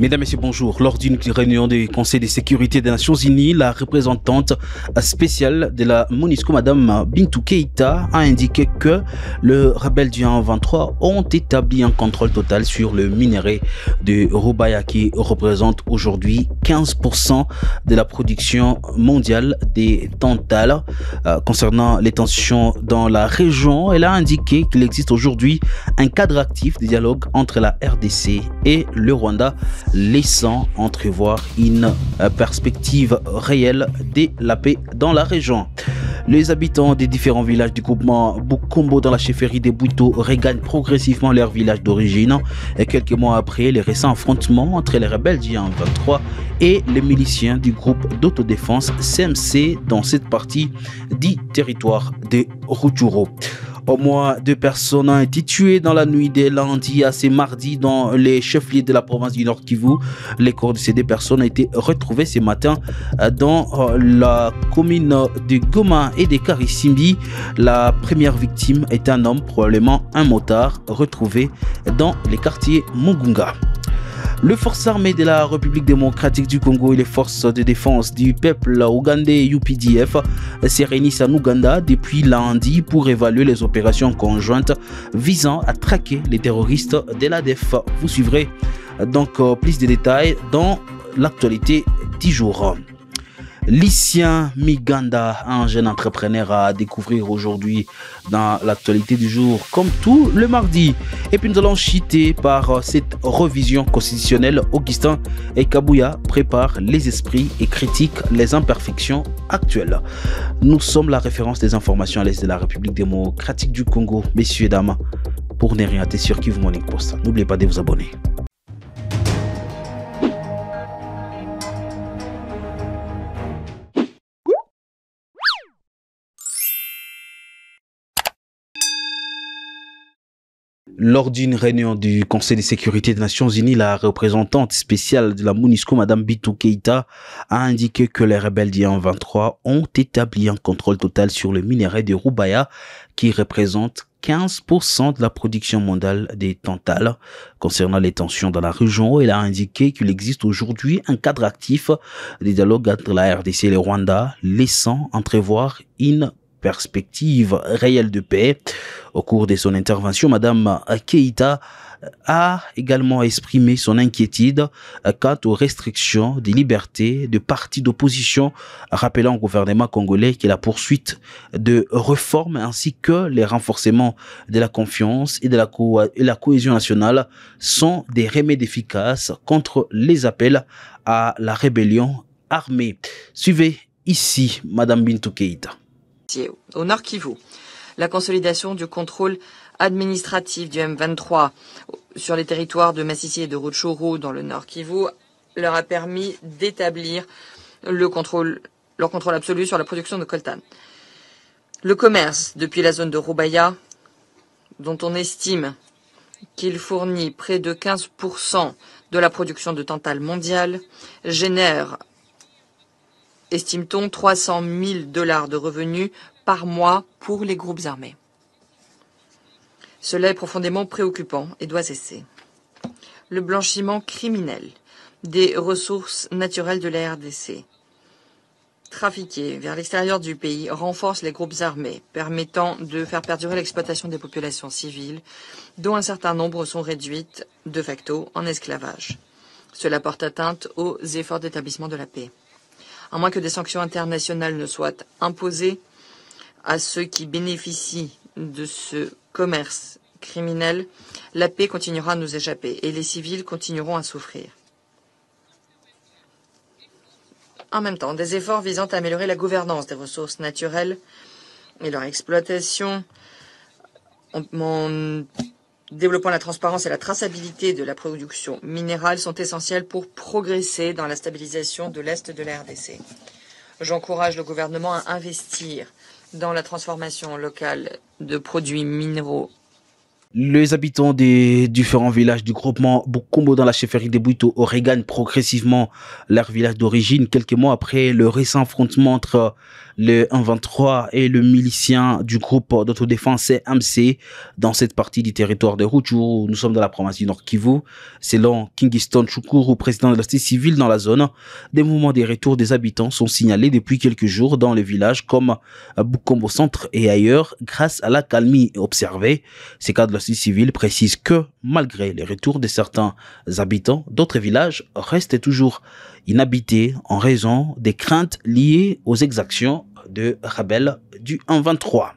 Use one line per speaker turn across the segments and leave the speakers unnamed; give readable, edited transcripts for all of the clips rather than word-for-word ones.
Mesdames, Messieurs, bonjour. Lors d'une réunion du Conseil de sécurité des Nations Unies, la représentante spéciale de la MONUSCO, Madame Bintou Keïta, a indiqué que les rebelles du 1-23 ont établi un contrôle total sur le minerai de Roubaïa qui représente aujourd'hui 15% de la production mondiale des tantales. Concernant les tensions dans la région, elle a indiqué qu'il existe aujourd'hui un cadre actif de dialogue entre la RDC et le Rwanda, laissant entrevoir une perspective réelle de la paix dans la région. Les habitants des différents villages du groupement Bukombo dans la chefferie des Bouito regagnent progressivement leur village d'origine. Et quelques mois après les récents affrontements entre les rebelles du 1-23 et les miliciens du groupe d'autodéfense CMC dans cette partie du territoire de Rutshuru. Au moins 2 personnes ont été tuées dans la nuit de lundi à ce mardi dans les chefs-lieux de la province du Nord Kivu. Les corps de ces 2 personnes ont été retrouvés ce matin dans la commune de Goma et de Karisimbi. La première victime est un homme, probablement un motard, retrouvé dans les quartiers Mugunga. Les forces armées de la République démocratique du Congo et les forces de défense du peuple ougandais UPDF se réunissent en Ouganda depuis lundi pour évaluer les opérations conjointes visant à traquer les terroristes de l'ADF. Vous suivrez donc plus de détails dans l'actualité du jour. Lucien Miganda, un jeune entrepreneur à découvrir aujourd'hui dans l'actualité du jour, comme tout le mardi. Et puis nous allons chuter par cette révision constitutionnelle. Augustin Kabouya prépare les esprits et critique les imperfections actuelles. Nous sommes la référence des informations à l'Est de la République démocratique du Congo. Messieurs et dames, pour ne rien rater sur Kivu Morning Post, n'oubliez pas de vous abonner. Lors d'une réunion du Conseil de sécurité des Nations Unies, la représentante spéciale de la MONUSCO, Madame Bintou Keïta, a indiqué que les rebelles du 1-23 ont établi un contrôle total sur le minerai de Roubaïa qui représente 15% de la production mondiale des tantales. Concernant les tensions dans la région, elle a indiqué qu'il existe aujourd'hui un cadre actif de dialogue entre la RDC et le Rwanda, laissant entrevoir une perspective réelle de paix. Au cours de son intervention, Madame Keïta a également exprimé son inquiétude quant aux restrictions des libertés de partis d'opposition, rappelant au gouvernement congolais que la poursuite de réformes ainsi que les renforcements de la confiance et de la cohésion nationale sont des remèdes efficaces contre les appels à la rébellion armée. Suivez ici Madame Bintou Keïta.
Au Nord Kivu, la consolidation du contrôle administratif du M23 sur les territoires de Massissi et de Rutshuru dans le Nord Kivu leur a permis d'établir leur contrôle absolu sur la production de coltan. Le commerce depuis la zone de Roubaïa, dont on estime qu'il fournit près de 15% de la production de tantale mondiale, génère, estime-t-on, $300 000 de revenus par mois pour les groupes armés. Cela est profondément préoccupant et doit cesser. Le blanchiment criminel des ressources naturelles de la RDC, trafiquées vers l'extérieur du pays, renforce les groupes armés, permettant de faire perdurer l'exploitation des populations civiles, dont un certain nombre sont réduites de facto en esclavage. Cela porte atteinte aux efforts d'établissement de la paix. À moins que des sanctions internationales ne soient imposées à ceux qui bénéficient de ce commerce criminel, la paix continuera à nous échapper et les civils continueront à souffrir. En même temps, des efforts visant à améliorer la gouvernance des ressources naturelles et leur exploitation, en développant la transparence et la traçabilité de la production minérale, sont essentiels pour progresser dans la stabilisation de l'Est de la RDC. J'encourage le gouvernement à investir dans la transformation locale de produits minéraux
Les habitants des différents villages du groupement Bukombo dans la chefferie de Bouito regagnent progressivement leur village d'origine quelques mois après le récent affrontement entre le 123 et le milicien du groupe d'autodéfense MC dans cette partie du territoire de Rutshuru. Nous sommes dans la province du Nord Kivu. Selon Kingston Chukuru, président de la société civile dans la zone, des mouvements de retour des habitants sont signalés depuis quelques jours dans les villages comme Bukombo Centre et ailleurs grâce à la calmie observée. Ces cadres de la société civile précisent que malgré les retours de certains habitants, d'autres villages restent toujours inhabités en raison des craintes liées aux exactions de rebelles du 123.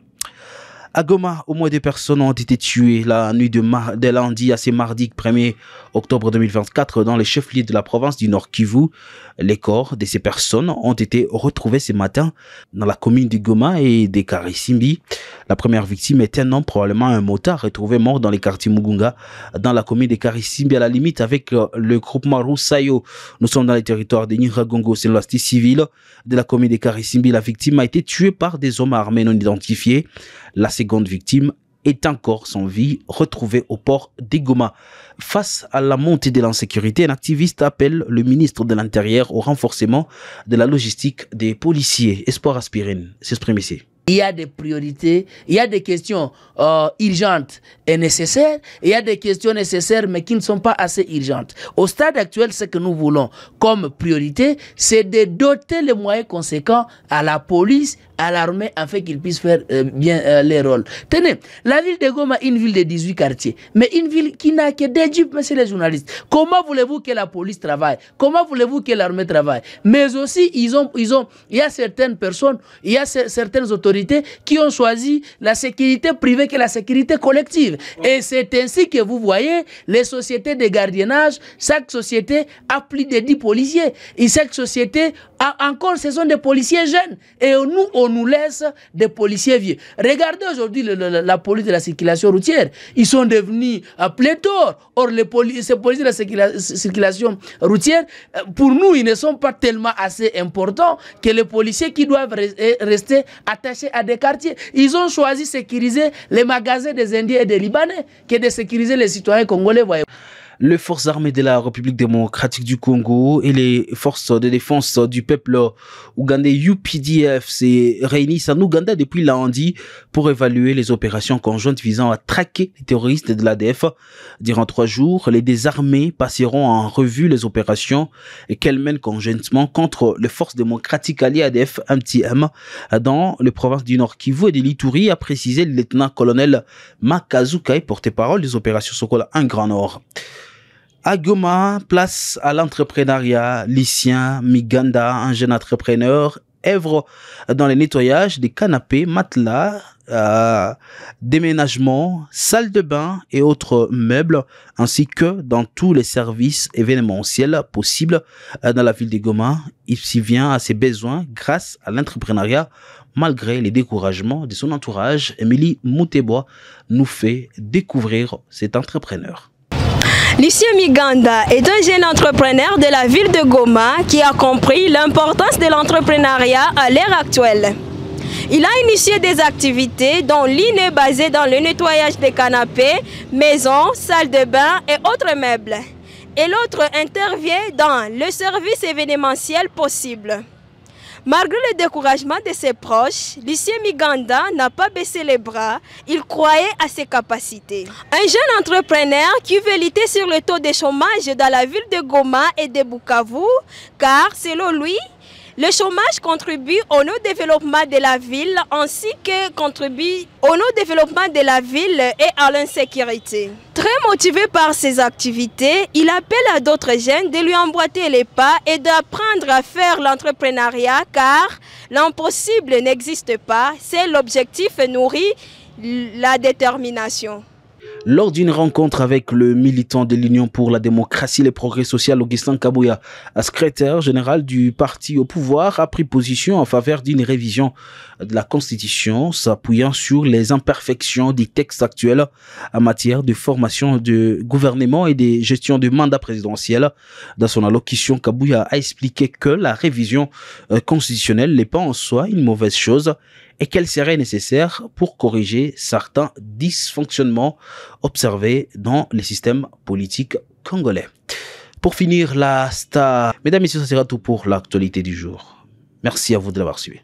À Goma, au moins 2 personnes ont été tuées la nuit de lundi à ce mardi 1er octobre 2024 dans les chefs-lieux de la province du Nord Kivu. Les corps de ces personnes ont été retrouvés ce matin dans la commune de Goma et de Karisimbi. La première victime est un homme, probablement un motard, retrouvé mort dans les quartiers Mugunga, dans la commune de Karisimbi, à la limite avec le groupement Rusayo. Nous sommes dans les territoires de Nyiragongo, selon la société civile de la commune de Karisimbi. La victime a été tuée par des hommes armés non identifiés. La seconde victime est encore sans vie, retrouvée au port de Goma. Face à la montée de l'insécurité, un activiste appelle le ministre de l'Intérieur au renforcement de la logistique des policiers. Espoir Aspirine s'exprime ici.
Il y a des priorités, il y a des questions urgentes et nécessaires, il y a des questions nécessaires mais qui ne sont pas assez urgentes. Au stade actuel, ce que nous voulons comme priorité, c'est de doter les moyens conséquents à la police, à l'armée, afin qu'ils puissent faire bien les rôles. Tenez, la ville de Goma est une ville de 18 quartiers, mais une ville qui n'a que des jeeps, messieurs les journalistes. Comment voulez-vous que la police travaille? Comment voulez-vous que l'armée travaille? Mais aussi, il y a certaines personnes, il y a certaines autorités qui ont choisi la sécurité privée que la sécurité collective. Et c'est ainsi que vous voyez les sociétés de gardiennage, chaque société a plus de 10 policiers. Et chaque société a encore, ce sont des policiers jeunes. Et nous, on nous laisse des policiers vieux. Regardez aujourd'hui la police de la circulation routière. Ils sont devenus à pléthore. Or, ces policiers de la circulation routière, pour nous, ils ne sont pas tellement assez importants que les policiers qui doivent rester attachés à des quartiers. Ils ont choisi de sécuriser les magasins des Indiens et des Libanais que de sécuriser les citoyens congolais. Voyez.
Les forces armées de la République démocratique du Congo et les forces de défense du peuple ougandais UPDF se réunissent en Ouganda depuis lundi pour évaluer les opérations conjointes visant à traquer les terroristes de l'ADF. Durant 3 jours, les deux armées passeront en revue les opérations qu'elles mènent conjointement contre les forces démocratiques alliées ADF MTM dans les provinces du Nord Kivu et de l'Ituri, a précisé le lieutenant-colonel Makazukai, porte-parole des opérations Sokola 1 Grand Nord. À Goma, place à l'entrepreneuriat. Lucien Miganda, un jeune entrepreneur, œuvre dans le nettoyage des canapés, matelas, déménagement, salle de bain et autres meubles, ainsi que dans tous les services événementiels possibles dans la ville de Goma. Il s'y vient à ses besoins grâce à l'entrepreneuriat. Malgré les découragements de son entourage, Émilie Moutebois nous fait découvrir cet entrepreneur.
Lucien Miganda est un jeune entrepreneur de la ville de Goma qui a compris l'importance de l'entrepreneuriat à l'ère actuelle. Il a initié des activités dont l'une est basée dans le nettoyage des canapés, maisons, salles de bain et autres meubles. Et l'autre intervient dans le service événementiel possible. Malgré le découragement de ses proches, Lucien Miganda n'a pas baissé les bras, il croyait à ses capacités. Un jeune entrepreneur qui veut lutter sur le taux de chômage dans la ville de Goma et de Bukavu, car selon lui, le chômage contribue au non-développement de la ville ainsi que contribue au non-développement de la ville et à l'insécurité. Très motivé par ses activités, il appelle à d'autres jeunes de lui emboîter les pas et d'apprendre à faire l'entrepreneuriat car l'impossible n'existe pas, c'est l'objectif nourrit la détermination.
Lors d'une rencontre avec le militant de l'Union pour la démocratie et le progrès social, Augustin Kabouya, secrétaire général du parti au pouvoir, a pris position en faveur d'une révision de la Constitution, s'appuyant sur les imperfections des textes actuels en matière de formation de gouvernement et de gestion du mandat présidentiel. Dans son allocution, Kabouya a expliqué que la révision constitutionnelle n'est pas en soi une mauvaise chose. et quel serait nécessaire pour corriger certains dysfonctionnements observés dans les systèmes politiques congolais. Pour finir, la star. Mesdames et messieurs, ça sera tout pour l'actualité du jour. Merci à vous de l'avoir suivi.